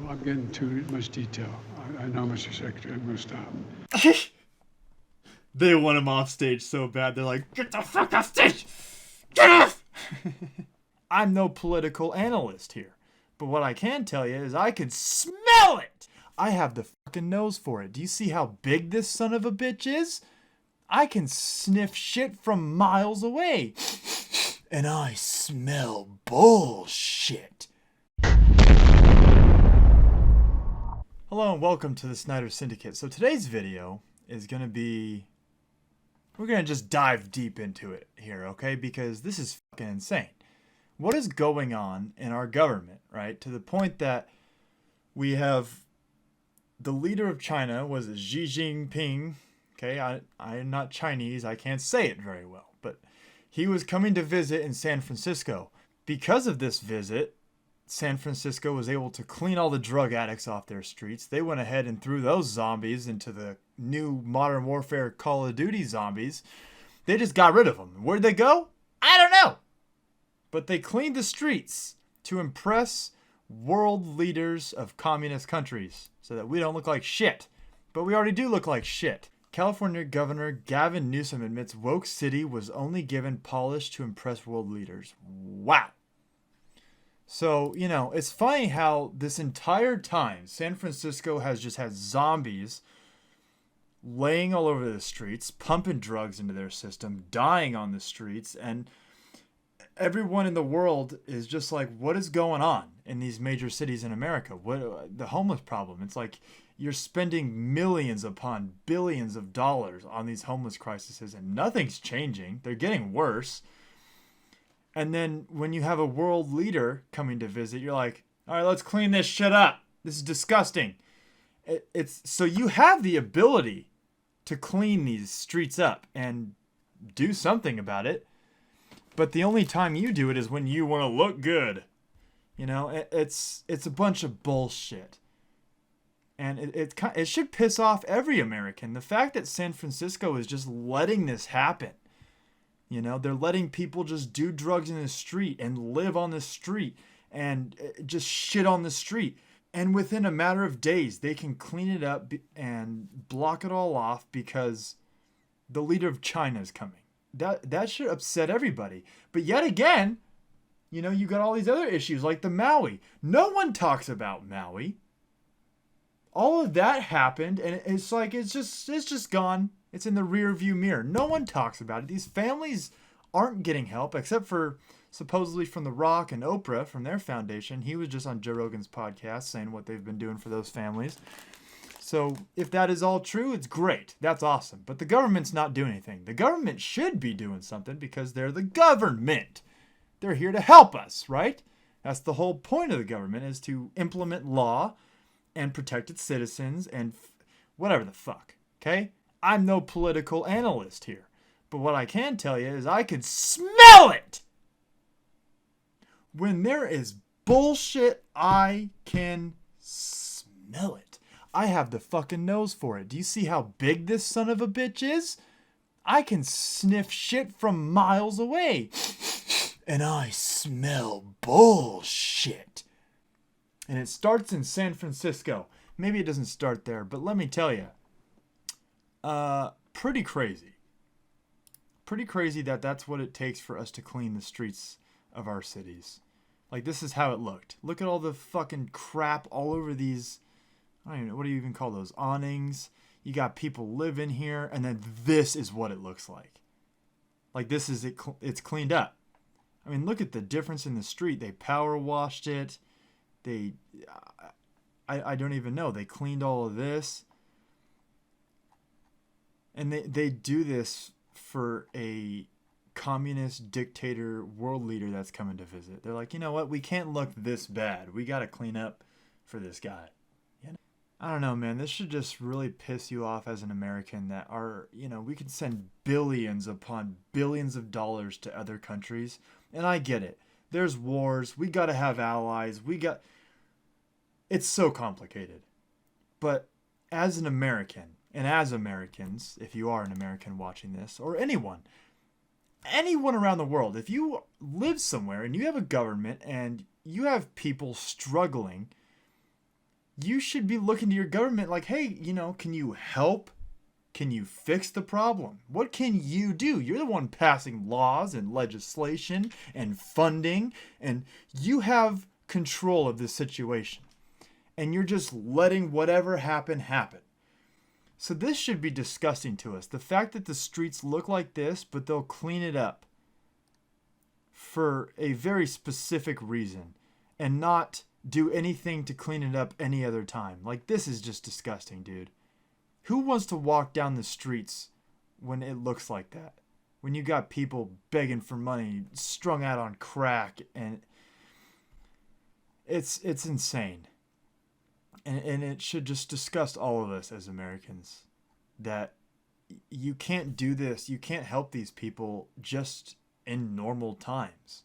Well, I'm getting too much detail. I know, Mr. Secretary. I'm going to stop. They want him off stage so bad. They're like, get the fuck off stage! Get off! I'm no political analyst here. But what I can tell you is I can smell it! I have the fucking nose for it. Do you see how big this son of a bitch is? I can sniff shit from miles away. And I smell bullshit. Hello and welcome to the Snyder Syndicate. So today's video is going to be... We're going to just dive deep into it here, okay? Because this is fucking insane. What is going on in our government, right? To the point that we have the leader of China, was it Xi Jinping? Okay, I am not Chinese. I can't say it very well. But he was coming to visit in San Francisco. Because of this visit, San Francisco was able to clean all the drug addicts off their streets. They went ahead and threw those zombies into the new Modern Warfare Call of Duty zombies. They just got rid of them. Where'd they go? I don't know. But they cleaned the streets to impress world leaders of communist countries so that we don't look like shit. But we already do look like shit. California Governor Gavin Newsom admits woke city was only given polish to impress world leaders. Wow. So, you know, it's funny how this entire time San Francisco has just had zombies laying all over the streets, pumping drugs into their system, dying on the streets, and everyone in the world is just like, what is going on in these major cities in America? What the homeless problem? It's like you're spending millions upon billions of dollars on these homeless crises and nothing's changing. They're getting worse. And then when you have a world leader coming to visit, you're like, all right, let's clean this shit up. This is disgusting. It's so you have the ability to clean these streets up and do something about it. But the only time you do it is when you want to look good. You know, it's a bunch of bullshit. And it should piss off every American. The fact that San Francisco is just letting this happen. You know, they're letting people just do drugs in the street and live on the street and just shit on the street. And within a matter of days, they can clean it up and block it all off because the leader of China is coming. That should upset everybody. But yet again, you know, you got all these other issues like the Maui. No one talks about Maui. All of that happened, and it's like it's just gone. It's in the rear view mirror. No one talks about it. These families aren't getting help, except for supposedly from The Rock and Oprah from their foundation. He was just on Joe Rogan's podcast saying what they've been doing for those families. So if that is all true, it's great. That's awesome. But the government's not doing anything. The government should be doing something because they're the government. They're here to help us, right? That's the whole point of the government, is to implement law and protect its citizens and whatever the fuck, okay? I'm no political analyst here. But what I can tell you is I can smell it! When there is bullshit, I can smell it. I have the fucking nose for it. Do you see how big this son of a bitch is? I can sniff shit from miles away. And I smell bullshit. And it starts in San Francisco. Maybe it doesn't start there, but let me tell you. Pretty crazy. Pretty crazy that that's what it takes for us to clean the streets of our cities. Like, this is how it looked. Look at all the fucking crap all over these, I don't even know, what do you even call those? Awnings. You got people living here, and then this is what it looks like. Like, this is it. It's cleaned up. I mean, look at the difference in the street. They power washed it. I don't even know. They cleaned all of this. And they do this for a communist dictator world leader that's coming to visit. They're like, you know what? We can't look this bad. We got to clean up for this guy. You know? I don't know, man. This should just really piss you off as an American that we could send billions upon billions of dollars to other countries. And I get it. There's wars. We got to have allies. It's so complicated. But as an American, and as Americans, if you are an American watching this, or anyone around the world, if you live somewhere and you have a government and you have people struggling you should be looking to your government like, hey, can you help? Can you fix the problem? What can you do? You're the one passing laws and legislation and funding, and you have control of this situation. And you're just letting whatever happen, happen. So this should be disgusting to us. The fact that the streets look like this, but they'll clean it up for a very specific reason and not do anything to clean it up any other time. Like, this is just disgusting, dude. Who wants to walk down the streets when it looks like that? When you got people begging for money, strung out on crack, and it's insane. And it should just disgust all of us as Americans that you can't do this. You can't help these people just in normal times,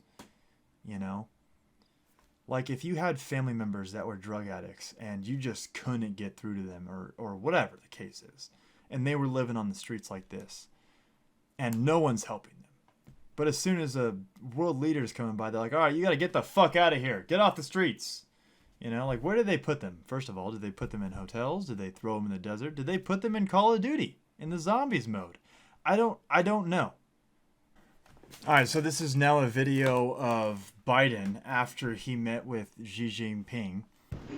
Like, if you had family members that were drug addicts and you just couldn't get through to them or whatever the case is, and they were living on the streets like this, and no one's helping them. But as soon as a world leader is coming by, they're like, all right, you got to get the fuck out of here. Get off the streets. Like, where did they put them? First of all, did they put them in hotels? Did they throw them in the desert? Did they put them in Call of Duty in the zombies mode? I don't know. All right, so this is now a video of Biden after he met with Xi Jinping.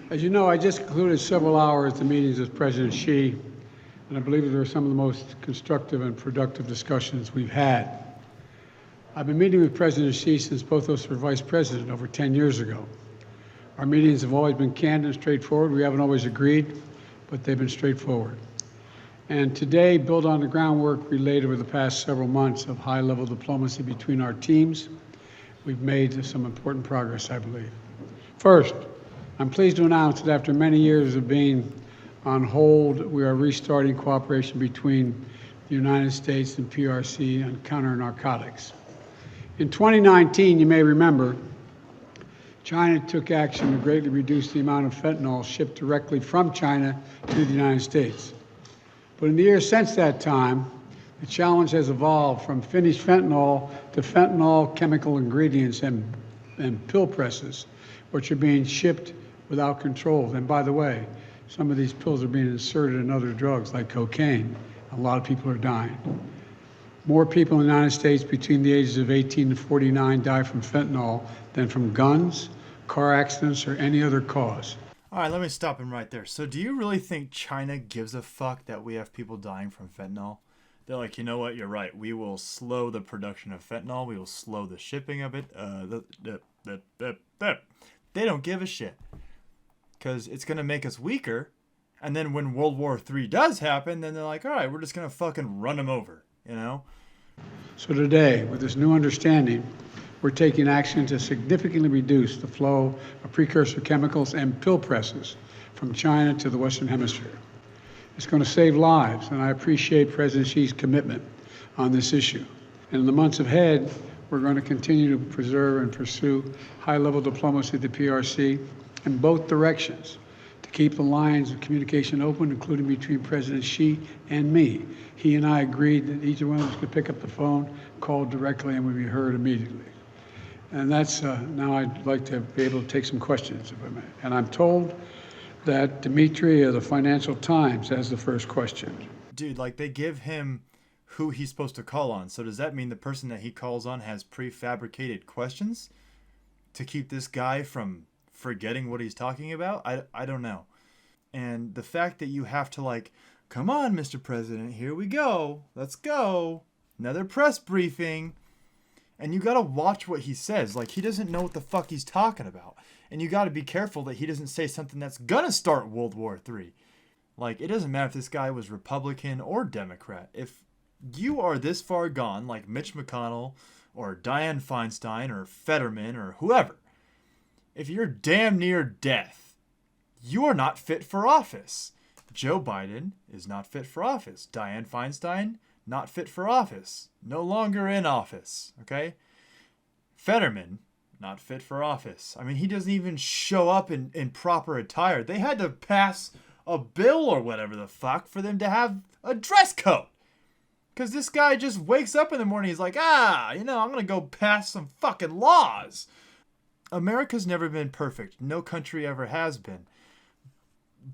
As you know, I just concluded several hours of meetings with President Xi, and I believe they were some of the most constructive and productive discussions we've had. I've been meeting with President Xi since both of us were vice president over 10 years ago. Our meetings have always been candid and straightforward. We haven't always agreed, but they've been straightforward. And today, build on the groundwork we laid over the past several months of high-level diplomacy between our teams. We've made some important progress, I believe. First, I'm pleased to announce that after many years of being on hold, we are restarting cooperation between the United States and PRC on counter-narcotics. In 2019, you may remember, China took action to greatly reduce the amount of fentanyl shipped directly from China to the United States. But in the years since that time, the challenge has evolved from finished fentanyl to fentanyl chemical ingredients and pill presses, which are being shipped without control. And by the way, some of these pills are being inserted in other drugs like cocaine. A lot of people are dying. More people in the United States between the ages of 18 and 49 die from fentanyl than from guns, car accidents, or any other cause. All right, let me stop him right there. So do you really think China gives a fuck that we have people dying from fentanyl? They're like, you know what, you're right. We will slow the production of fentanyl. We will slow the shipping of it. They don't give a shit. Because it's going to make us weaker. And then when World War III does happen, then they're like, all right, we're just going to fucking run them over, So today, with this new understanding, we're taking action to significantly reduce the flow of precursor chemicals and pill presses from China to the Western Hemisphere. It's going to save lives, and I appreciate President Xi's commitment on this issue. And in the months ahead, we're going to continue to preserve and pursue high-level diplomacy at the PRC in both directions to keep the lines of communication open, including between President Xi and me. He and I agreed that each one of us could pick up the phone, call directly, and would be heard immediately. And that's, now I'd like to be able to take some questions, if I may. And I'm told that Dimitri of the Financial Times has the first question. Dude, like, they give him who he's supposed to call on. So does that mean the person that he calls on has prefabricated questions to keep this guy from forgetting what he's talking about? I don't know. And the fact that you have to, like, come on, Mr. President, here we go. Let's go. Another press briefing. And you got to watch what he says. Like, he doesn't know what the fuck he's talking about. And you got to be careful that he doesn't say something that's going to start World War III. Like, it doesn't matter if this guy was Republican or Democrat. If you are this far gone, like Mitch McConnell or Dianne Feinstein or Fetterman or whoever, if you're damn near death, you are not fit for office. Joe Biden is not fit for office. Dianne Feinstein, not fit for office. No longer in office, okay? Fetterman, not fit for office. I mean, he doesn't even show up in proper attire. They had to pass a bill or whatever the fuck for them to have a dress code. Because this guy just wakes up in the morning, he's like, I'm going to go pass some fucking laws. America's never been perfect. No country ever has been.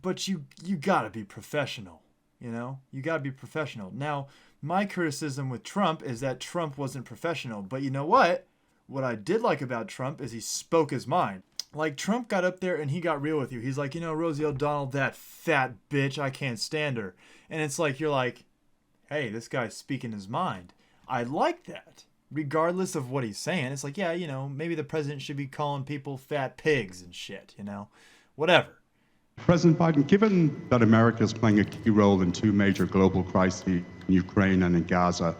but you gotta be professional, you know? You gotta be professional. Now, my criticism with Trump is that Trump wasn't professional, but you know what? What I did like about Trump is he spoke his mind. Like, Trump got up there and he got real with you. He's like, you know, Rosie O'Donnell, that fat bitch, I can't stand her. And it's like, you're like, hey, this guy's speaking his mind. I like that. Regardless of what he's saying, it's like, yeah, you know, maybe the president should be calling people fat pigs and shit, you know? Whatever. President Biden, given that America is playing a key role in two major global crises, in Ukraine and in Gaza,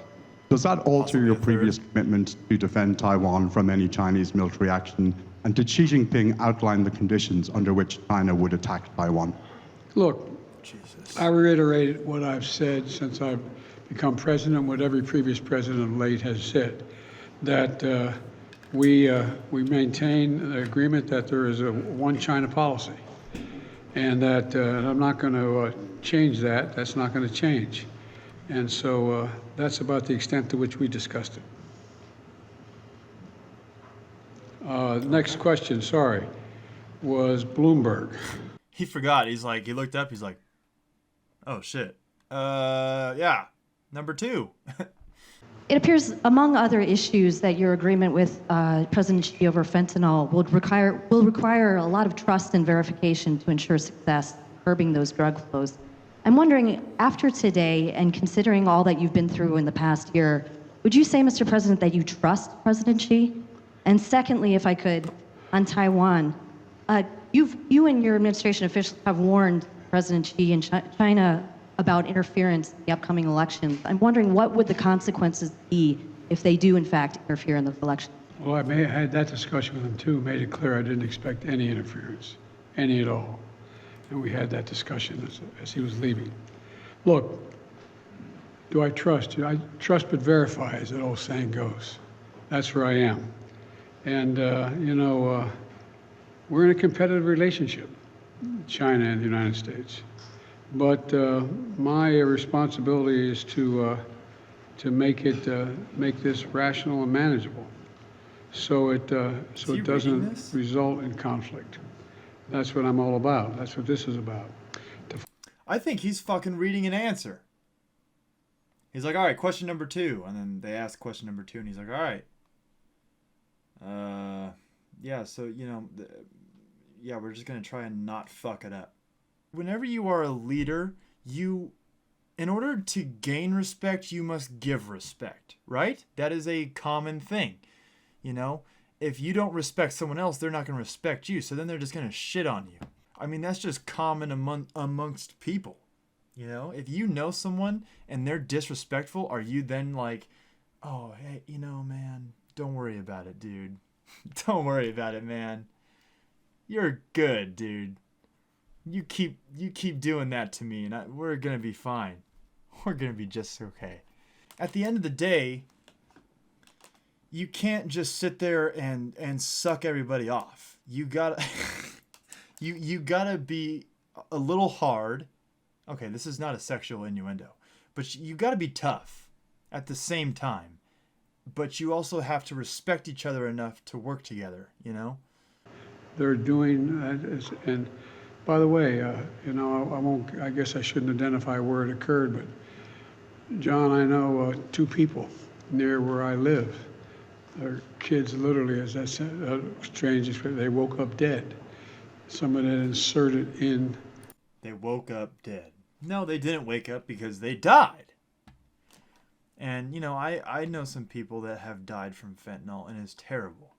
does that alter Possibly your a third. previous commitment to defend Taiwan from any Chinese military action? And did Xi Jinping outline the conditions under which China would attack Taiwan? Look, Jesus. I reiterated what I've said since I've become president, what every previous president of late has said, that we maintain the agreement that there is a one China policy, and that I'm not going to change that. That's not going to change. And so that's about the extent to which we discussed it. Next question, sorry, was Bloomberg. He forgot. He's like, he looked up. He's like, oh, shit. Yeah. Number 2. It appears, among other issues, that your agreement with President Xi over fentanyl will require a lot of trust and verification to ensure success, curbing those drug flows. I'm wondering, after today, and considering all that you've been through in the past year, would you say, Mr. President, that you trust President Xi? And secondly, if I could, on Taiwan, you and your administration officials have warned President Xi and China about interference in the upcoming elections. I'm wondering, what would the consequences be if they do, in fact, interfere in those elections? Well, I had that discussion with him too, made it clear I didn't expect any interference, any at all. And we had that discussion as he was leaving. Look, do I trust you? I trust but verify, as that old saying goes. That's where I am. And, we're in a competitive relationship, China and the United States. But my responsibility is to make this rational and manageable, so it doesn't result in conflict. That's what I'm all about. That's what this is about. I think he's fucking reading an answer. He's like, all right, question number 2. And then they ask question number 2, and he's like, all right. Yeah, so, you know, yeah, we're just going to try and not fuck it up. Whenever you are a leader, in order to gain respect, you must give respect, right? That is a common thing. You know, if you don't respect someone else, they're not going to respect you. So then they're just going to shit on you. I mean, that's just common amongst people. You know, if you know someone and they're disrespectful, are you then like, oh, hey, you know, man, don't worry about it, dude. Don't worry about it, man. You're good, dude. You keep doing that to me, and we're gonna be fine. We're gonna be just okay. At the end of the day, you can't just sit there and suck everybody off. You gotta you gotta be a little hard. Okay, this is not a sexual innuendo, but you gotta be tough at the same time. But you also have to respect each other enough to work together, you know? They're doing, and by the way, I guess I shouldn't identify where it occurred, but John, I know 2 people near where I live. Their kids literally, as I said, strange, they woke up dead. Someone had inserted in. They woke up dead. No, they didn't wake up because they died. And, you know, I know some people that have died from fentanyl, and it's terrible.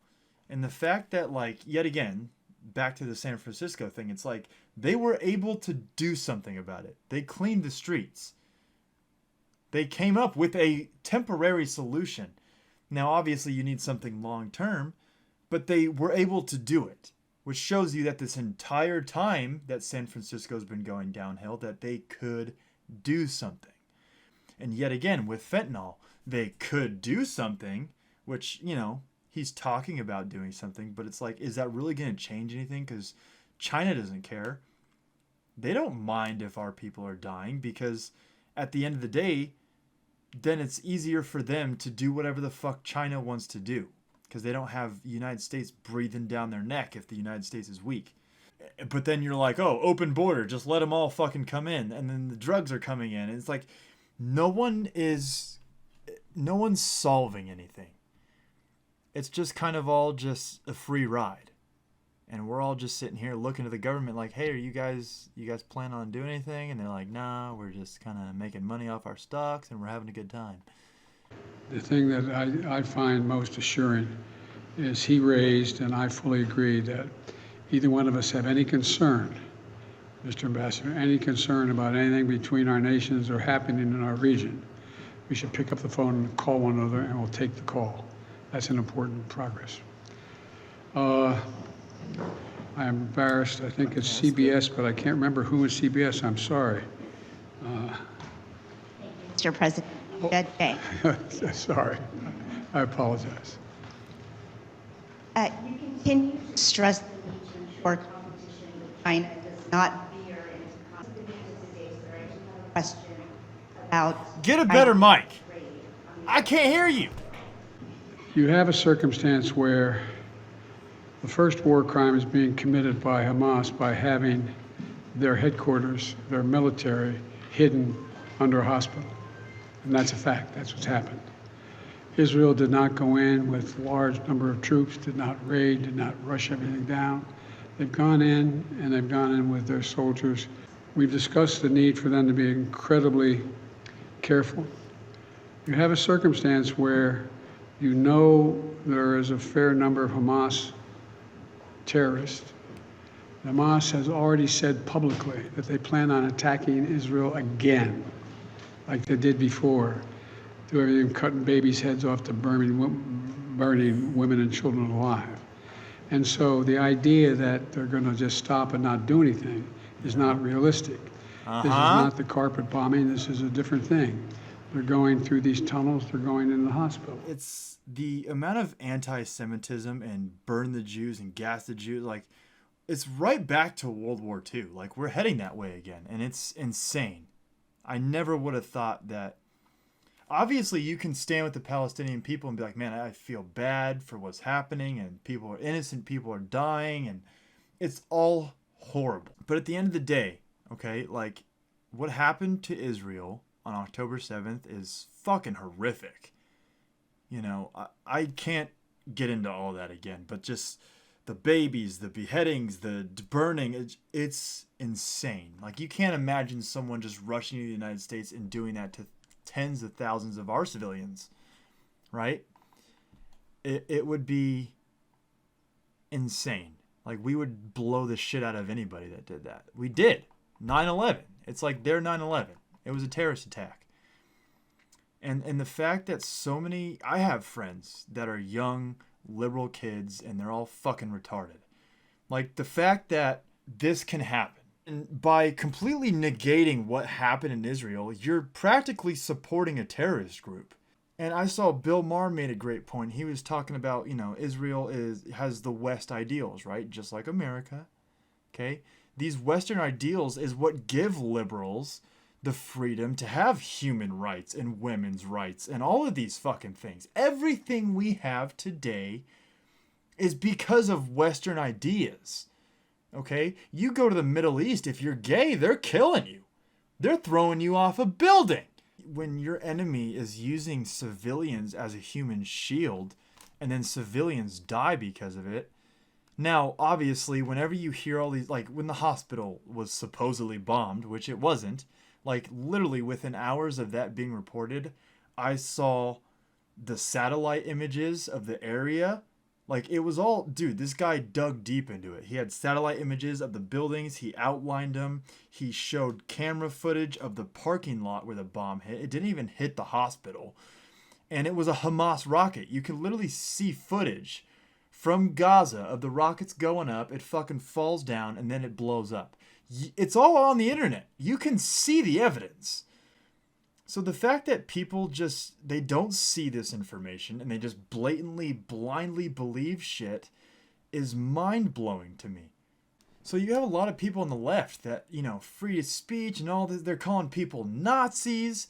And the fact that, like, yet again, back to the San Francisco thing, it's like they were able to do something about it. They cleaned the streets. They came up with a temporary solution. Now, obviously, you need something long term, but they were able to do it, which shows you that this entire time that San Francisco's been going downhill, that they could do something. And yet again, with fentanyl, they could do something, which, you know, he's talking about doing something, but it's like, is that really going to change anything? Because China doesn't care. They don't mind if our people are dying, because at the end of the day, then it's easier for them to do whatever the fuck China wants to do, because they don't have the United States breathing down their neck if the United States is weak. But then you're like, oh, open border, just let them all fucking come in. And then the drugs are coming in. And it's like, no one's solving anything. It's just kind of all just a free ride. And we're all just sitting here looking to the government like, hey, are you guys plan on doing anything? And they're like, nah, we're just kind of making money off our stocks and we're having a good time. The thing that I find most assuring is he raised, and I fully agree, that either one of us have any concern, Mr. Ambassador, any concern about anything between our nations or happening in our region, we should pick up the phone and call one another, and we'll take the call. That's an important progress. I'm embarrassed. I think it's CBS, but I can't remember who is CBS. I'm sorry. Mr. President, Judge Jay. Sorry. I apologize. You continue to stress the need to ensure competition with China does not veer into conflict. There is a question about Get a better mic. I can't hear you. You have a circumstance where the first war crime is being committed by Hamas by having their headquarters, their military, hidden under a hospital. And that's a fact. That's what's happened. Israel did not go in with large number of troops, did not raid, did not rush everything down. They've gone in, and they've gone in with their soldiers. We've discussed the need for them to be incredibly careful. You have a circumstance where you know there is a fair number of Hamas terrorists. Hamas has already said publicly that they plan on attacking Israel again, like they did before. Do everything, cutting babies' heads off to burning women and children alive. And so the idea that they're going to just stop and not do anything is not realistic. This is not the carpet bombing. This is a different thing. They're going through these tunnels. They're going in the hospital. It's the amount of anti-Semitism and burn the Jews and gas the Jews. Like, it's right back to World War II. Like, we're heading that way again. And it's insane. I never would have thought that. Obviously, you can stand with the Palestinian people and be like, man, I feel bad for what's happening, and innocent people are dying, and it's all horrible. But at the end of the day, okay, like, what happened to Israel on October 7th is fucking horrific. You know, I can't get into all that again, but just the babies, the beheadings, the burning, it's insane. Like, you can't imagine someone just rushing to the United States and doing that to tens of thousands of our civilians, right? It would be insane. Like, we would blow the shit out of anybody that did that. We did. 9/11. It's like their 9/11. It was a terrorist attack. And the fact that so many, I have friends that are young, liberal kids, and they're all fucking retarded. Like, the fact that this can happen, and by completely negating what happened in Israel, you're practically supporting a terrorist group. And I saw Bill Maher made a great point. He was talking about, you know, Israel has the West ideals, right? Just like America. Okay? These Western ideals is what give liberals the freedom to have human rights and women's rights and all of these fucking things. Everything we have today is because of Western ideas. Okay? You go to the Middle East, if you're gay, they're killing you. They're throwing you off a building. When your enemy is using civilians as a human shield, and then civilians die because of it. Now, obviously, whenever you hear all these, like when the hospital was supposedly bombed, which it wasn't, like literally within hours of that being reported, I saw the satellite images of the area. Like, it was all, dude, this guy dug deep into it. He had satellite images of the buildings. He outlined them. He showed camera footage of the parking lot where the bomb hit. It didn't even hit the hospital. And it was a Hamas rocket. You could literally see footage from Gaza of the rockets going up. It fucking falls down and then it blows up. It's all on the internet. You can see the evidence. So the fact that people just, they don't see this information and they just blatantly, blindly believe shit is mind-blowing to me. So you have a lot of people on the left that, you know, free speech and all this, they're calling people Nazis.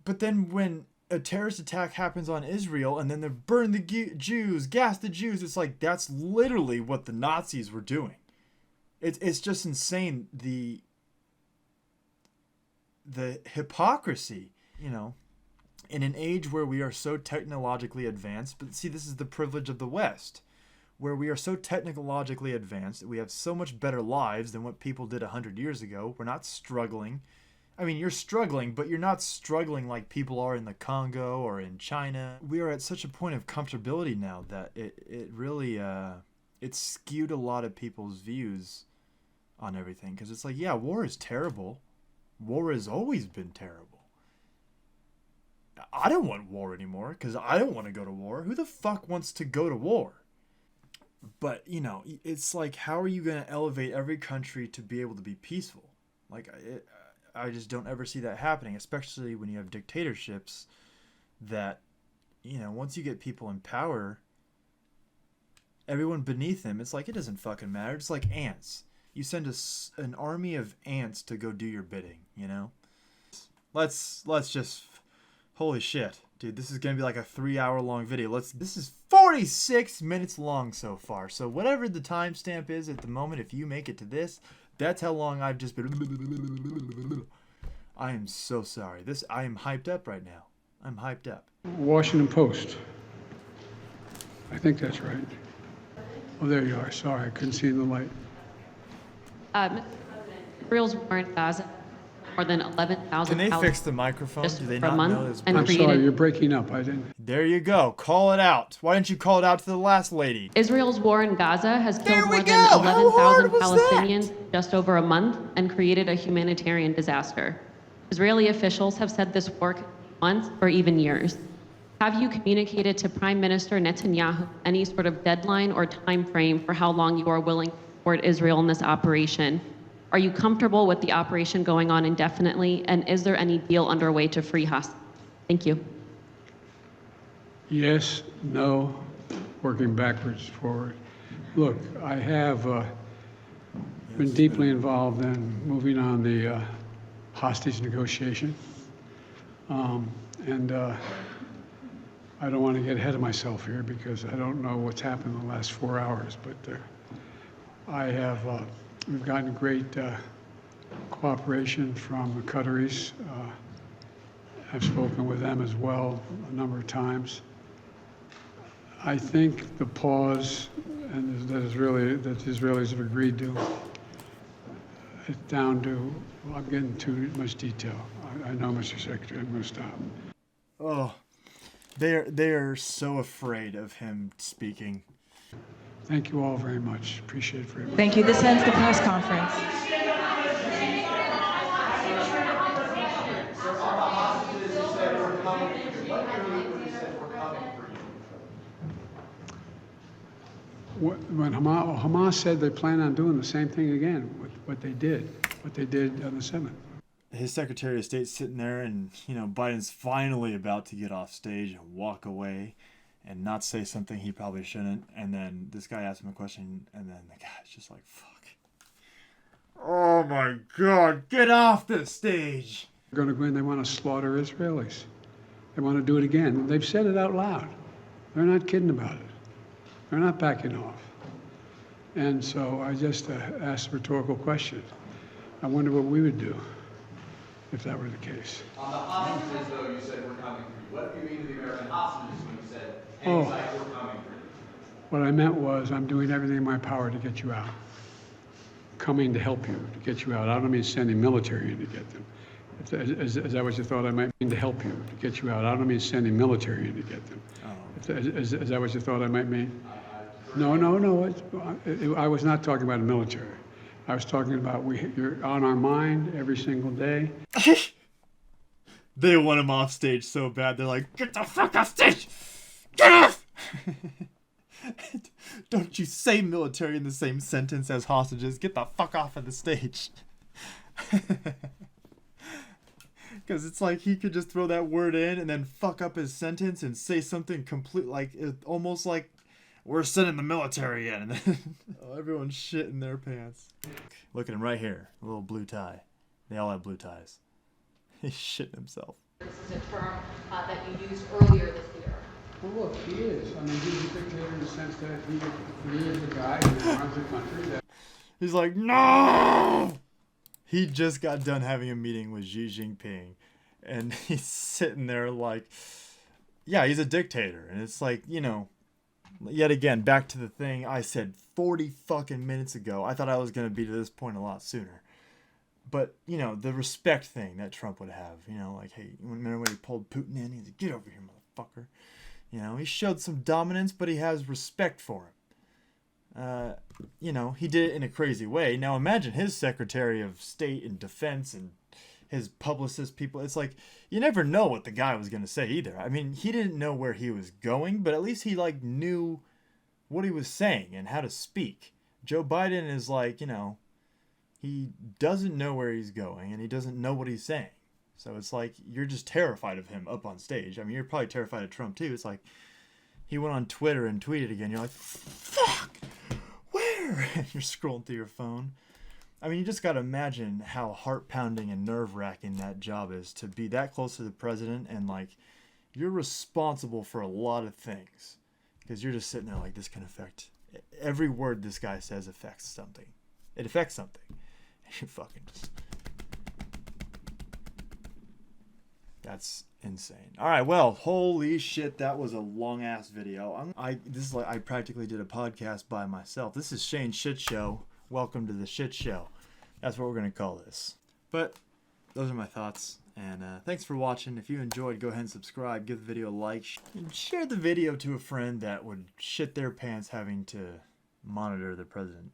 But then when a terrorist attack happens on Israel and then they burn the Jews, gas the Jews, it's like that's literally what the Nazis were doing. It's just insane, the hypocrisy, you know, in an age where we are so technologically advanced. But see, this is the privilege of the West, where we are so technologically advanced that we have so much better lives than what people did 100 years ago. We're not struggling. I mean, you're struggling, but you're not struggling like people are in the Congo or in China. We are at such a point of comfortability now that it really it skewed a lot of people's views on everything. Because it's like, yeah, war is terrible. War has always been terrible. I don't want war anymore because I don't want to go to war. Who the fuck wants to go to war? But, you know, it's like, how are you going to elevate every country to be able to be peaceful? Like, I just don't ever see that happening, especially when you have dictatorships that, you know, once you get people in power, everyone beneath them, it's like, it doesn't fucking matter. It's like ants. You send an army of ants to go do your bidding, you know? Let's just... Holy shit. Dude, this is going to be like a 3-hour long video. This is 46 minutes long so far. So whatever the timestamp is at the moment, if you make it to this, that's how long I've just been... I am so sorry. I am hyped up right now. I'm hyped up. Washington Post. I think that's right. Oh, there you are. Sorry, I couldn't see in the light. Mr. President, Israel's war in Gaza, more than 11,000 Can they fix the microphone? just Do they for a not month, know this? and I'm sorry, created- you're breaking up. I didn't. There you go. Call it out. Why didn't you call it out to the last lady? Israel's war in Gaza has There killed we more go! than How hard 11,000 was that? Palestinians in just over a month and created a humanitarian disaster. Israeli officials have said this war could take months or even years. Have you communicated to Prime Minister Netanyahu any sort of deadline or time frame for how long you are willing to support Israel in this operation? Are you comfortable with the operation going on indefinitely, and is there any deal underway to free hostages? Thank you. Yes, no, working backwards, forward. Look, I have been deeply involved in moving on the hostage negotiation. I don't want to get ahead of myself here because I don't know what's happened in the last 4 hours, but we've gotten great cooperation from the Qataris. I've spoken with them as well a number of times. I think the pause and that the Israelis have agreed to, it's down to, well, I'm getting too much detail. I know, Mr. Secretary, I'm going to stop. Oh, they are so afraid of him speaking. Thank you all very much. Appreciate it very much. Thank you. This ends the press conference. When Hamas said they plan on doing the same thing again, what they did on the 7th. His Secretary of State's sitting there, and, you know, Biden's finally about to get off stage and walk away and not say something he probably shouldn't. And then this guy asks him a question, and then the guy's just like, fuck. Oh my God, get off the stage. They're going to go in, they want to slaughter Israelis. They want to do it again. They've said it out loud. They're not kidding about it. They're not backing off. And so I just asked a rhetorical question. I wonder what we would do if that were the case. On the hostages, though, you said we're coming for you. What do you mean to the American hostages when you said, Oh. hang tight, we're coming for you? What I meant was I'm doing everything in my power to get you out. Coming to help you, to get you out. I don't mean sending military in to get them. Is that what you thought I might mean, to help you, to get you out? I don't mean sending military in to get them. Is that what you thought I might mean? No. I was not talking about the military. I was talking about you're on our mind every single day. They want him off stage so bad. They're like, get the fuck off stage! Get off! Don't you say military in the same sentence as hostages. Get the fuck off of the stage. Because it's like he could just throw that word in and then fuck up his sentence and say something complete, like, almost like, we're sending the military in. And then everyone's shitting their pants. Look at him right here. A little blue tie. They all have blue ties. He's shitting himself. This is a term that you used earlier this year. Well, look, he is. I mean, he's a dictator in the sense that he is the guy who runs the country. He's like, no! He just got done having a meeting with Xi Jinping, and he's sitting there like, yeah, he's a dictator. And it's like, you know, yet again, back to the thing I said 40 fucking minutes ago. I thought I was going to be to this point a lot sooner. But, you know, the respect thing that Trump would have, you know, like, hey, remember when he pulled Putin in? He's like, get over here, motherfucker. You know, he showed some dominance, but he has respect for him. You know, he did it in a crazy way. Now imagine his Secretary of State and Defense and his publicist people. It's like, you never know what the guy was going to say either. I mean, he didn't know where he was going, but at least he, like, knew what he was saying and how to speak. Joe Biden is like, you know, he doesn't know where he's going and he doesn't know what he's saying. So it's like, you're just terrified of him up on stage. I mean, you're probably terrified of Trump too. It's like, he went on Twitter and tweeted again. You're like, fuck, where? And you're scrolling through your phone. I mean, you just got to imagine how heart-pounding and nerve-wracking that job is to be that close to the president, and like, you're responsible for a lot of things because you're just sitting there like, this can affect, every word this guy says affects something. It affects something. And you fucking just, that's insane. All right, well, holy shit, that was a long ass video. This is like, I practically did a podcast by myself. This is Shane's Shit Show. Welcome to the shit show. That's what we're gonna call this. But those are my thoughts, and thanks for watching. If you enjoyed, go ahead and subscribe, give the video a like, and share the video to a friend that would shit their pants having to monitor the president.